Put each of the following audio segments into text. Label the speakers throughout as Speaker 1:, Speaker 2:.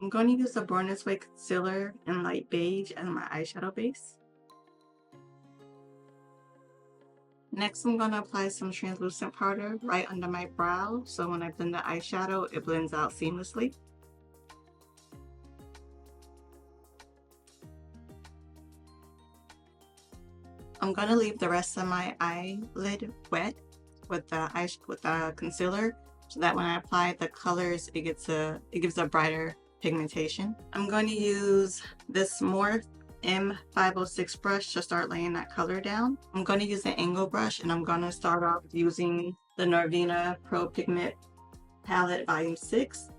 Speaker 1: I'm going to use the Born This Way Concealer in light beige as my eyeshadow base. Next, I'm going to apply some translucent powder right under my brow, so when I blend the eyeshadow, it blends out seamlessly. I'm going to leave the rest of my eyelid wet with the concealer, so that when I apply the colors, it gives a brighter pigmentation. I'm going to use this Morphe M506 brush to start laying that color down. I'm going to use an angle brush, and I'm going to start off using the Norvina Pro Pigment palette volume 6.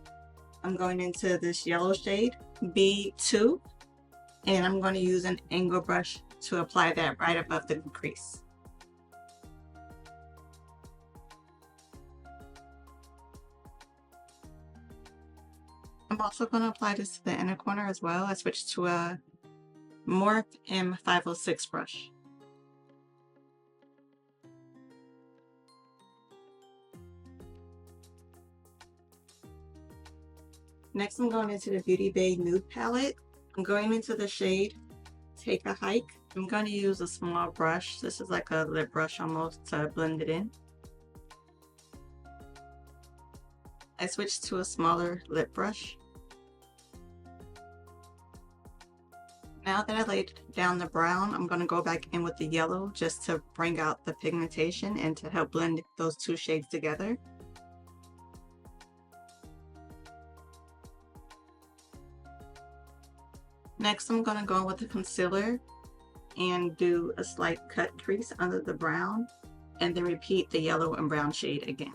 Speaker 1: I'm going into this yellow shade B2, and I'm going to use an angle brush to apply that right above the crease. I'm also going to apply this to the inner corner as well. I switched to a Morphe M506 brush. Next, I'm going into the Beauty Bay Nude palette. I'm going into the shade Take a Hike. I'm going to use a small brush. This is like a lip brush almost, to blend it in. I switched to a smaller lip brush. Now that I laid down the brown, I'm going to go back in with the yellow just to bring out the pigmentation and to help blend those two shades together. Next, I'm going to go in with the concealer and do a slight cut crease under the brown, and then repeat the yellow and brown shade again.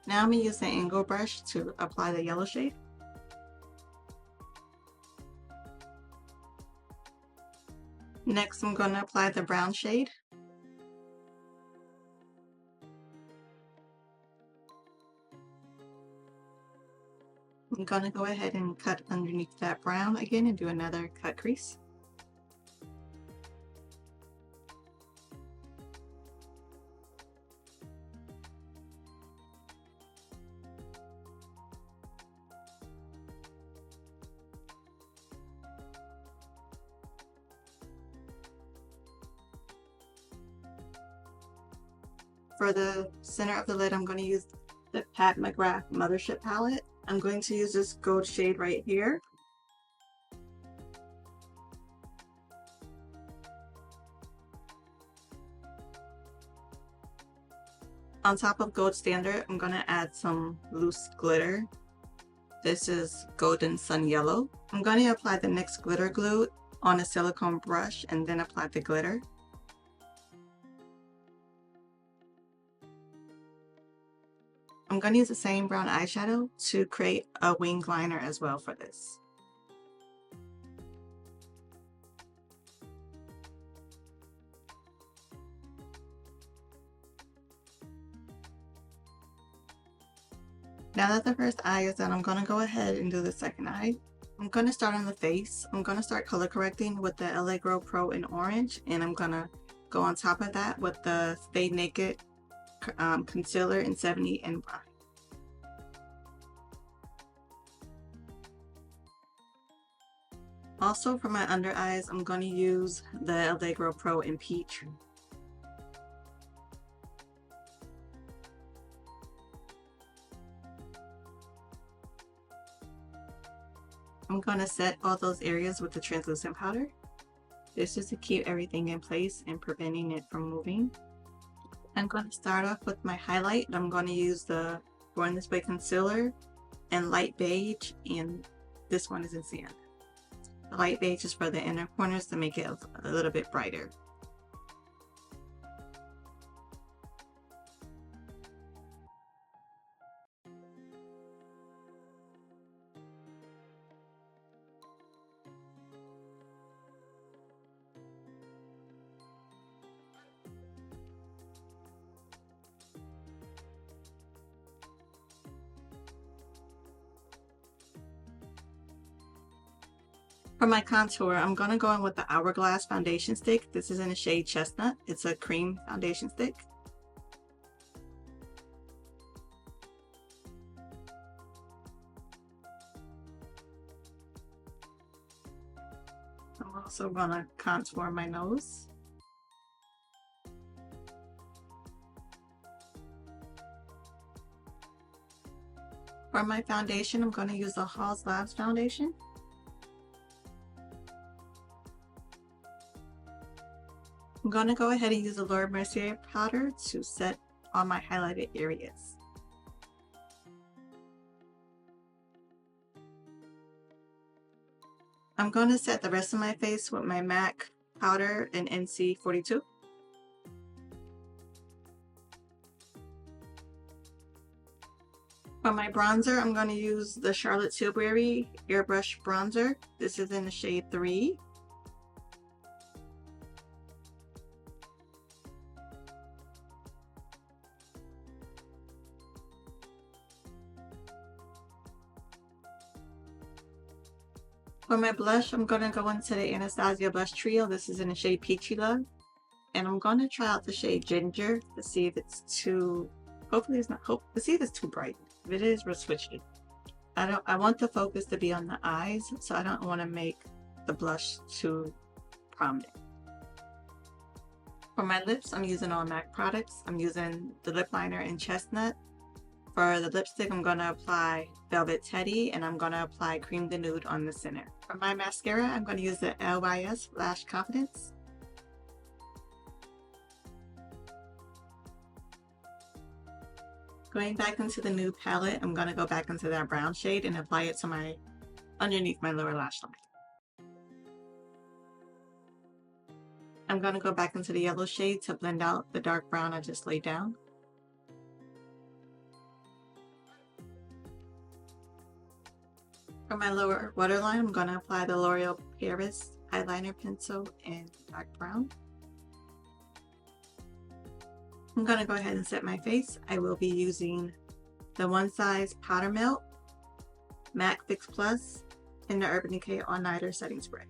Speaker 1: Now I'm going to use the angle brush to apply the yellow shade. Next, I'm going to apply the brown shade. I'm going to go ahead and cut underneath that brown again and do another cut crease. For the center of the lid, I'm going to use the McGrath Mothership palette. I'm going to use this gold shade right here. On top of Gold Standard, I'm going to add some loose glitter. This is Golden Sun Yellow. I'm going to apply the NYX glitter glue on a silicone brush and then apply the glitter. I'm going to use the same brown eyeshadow to create a wing liner as well for this. Now that the first eye is done, I'm going to go ahead and do the second eye. I'm going to start on the face. I'm going to start color correcting with the LA Girl Pro in orange, and I'm going to go on top of that with the Stay Naked concealer in 70 in brown. Also for my under eyes, I'm going to use the LA Girl Pro in peach. I'm going to set all those areas with the translucent powder. This is to keep everything in place and preventing it from moving. I'm going to start off with my highlight. I'm going to use the Born This Way concealer in light beige, and this one is in sand. The light beige is for the inner corners to make it a little bit brighter. For my contour, I'm going to go in with the Hourglass foundation stick. This is in the shade Chestnut. It's a cream foundation stick. I'm also going to contour my nose. For my foundation, I'm going to use the Hourglass foundation. I'm going to go ahead and use the Laura Mercier powder to set all my highlighted areas. I'm going to set the rest of my face with my MAC powder in NC42. For my bronzer, I'm going to use the Charlotte Tilbury Airbrush Bronzer. This is in the shade 3. For my blush, I'm going to go into the Anastasia Blush Trio. This is in the shade Peachy Love. And I'm going to try out the shade Ginger to see if it's too, hopefully it's not, to see if it's too bright. If it is, we'll switch it. I want the focus to be on the eyes, so I don't want to make the blush too prominent. For my lips, I'm using all MAC products. I'm using the lip liner in Chestnut. For the lipstick, I'm going to apply Velvet Teddy, and I'm going to apply Cream de Nude on the center. For my mascara, I'm going to use the LYS Lash Confidence. Going back into the Nude palette, I'm going to go back into that brown shade and apply it to underneath my lower lash line. I'm going to go back into the yellow shade to blend out the dark brown I just laid down. For my lower waterline, I'm going to apply the L'Oreal Paris eyeliner pencil in dark brown. I'm going to go ahead and set my face. I will be using the One Size Powder Melt, MAC Fix Plus, and the Urban Decay All Nighter Setting Spray.